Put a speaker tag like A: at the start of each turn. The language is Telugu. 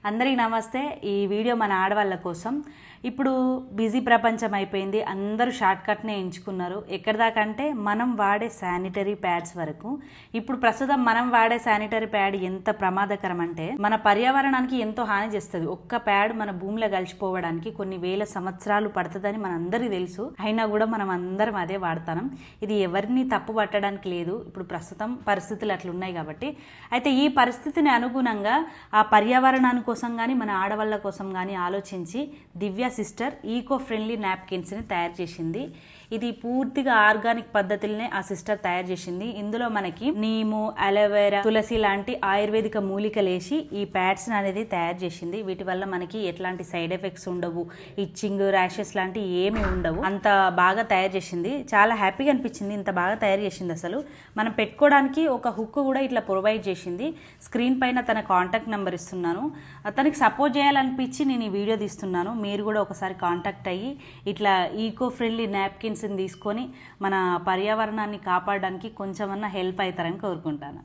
A: అందరికీ నమస్తే। ఈ వీడియో మన ఆడవాళ్ళ కోసం। ఇప్పుడు బిజీ ప్రపంచం అయిపోయింది, అందరూ షార్ట్ కట్నే ఎంచుకున్నారు। ఎక్కడి దాకా అంటే మనం వాడే శానిటరీ ప్యాడ్స్ వరకు। ఇప్పుడు ప్రస్తుతం మనం వాడే శానిటరీ ప్యాడ్ ఎంత ప్రమాదకరం అంటే మన పర్యావరణానికి ఎంతో హాని చేస్తుంది। ఒక్క ప్యాడ్ మన భూమిలో కలిసిపోవడానికి కొన్ని వేల సంవత్సరాలు పడుతుందని మనందరికీ తెలుసు, అయినా కూడా మనం అందరం అదే వాడతాం। ఇది ఎవరిని తప్పు పట్టడానికి లేదు, ఇప్పుడు ప్రస్తుతం పరిస్థితులు అట్లున్నాయి కాబట్టి। అయితే ఈ పరిస్థితిని అనుగుణంగా ఆ పర్యావరణానికి కోసం కానీ మన ఆడవాళ్ళ కోసం కానీ ఆలోచించి దివ్య సిస్టర్ ఈకో ఫ్రెండ్లీ నాప్కిన్స్ని తయారు చేసింది। ఇది పూర్తిగా ఆర్గానిక్ పద్ధతులనే ఆ సిస్టర్ తయారు చేసింది। ఇందులో మనకి నీము, అలోవెరా, తులసి లాంటి ఆయుర్వేదిక మూలికలు వేసి ఈ ప్యాడ్స్ అనేది తయారు చేసింది। వీటి వల్ల మనకి ఎట్లాంటి సైడ్ ఎఫెక్ట్స్ ఉండవు, ఇచ్చింగ్, ర్యాషెస్ లాంటి ఏమి ఉండవు। అంత బాగా తయారు చేసింది, చాలా హ్యాపీగా అనిపించింది ఇంత బాగా తయారు చేసింది। అసలు మనం పెట్టుకోవడానికి ఒక హుక్ కూడా ఇట్లా ప్రొవైడ్ చేసింది। స్క్రీన్ పైన తన కాంటాక్ట్ నెంబర్ ఇస్తున్నాను, తనకి సపోర్ట్ చేయాలనిపించి నేను ఈ వీడియో తీస్తున్నాను। మీరు కూడా ఒకసారి కాంటాక్ట్ అయ్యి ఇట్లా ఈకో ఫ్రెండ్లీ నాప్కిన్స్ని తీసుకొని మన పర్యావరణాన్ని కాపాడడానికి కొంచెమన్నా హెల్ప్ అవుతారని కోరుకుంటాను।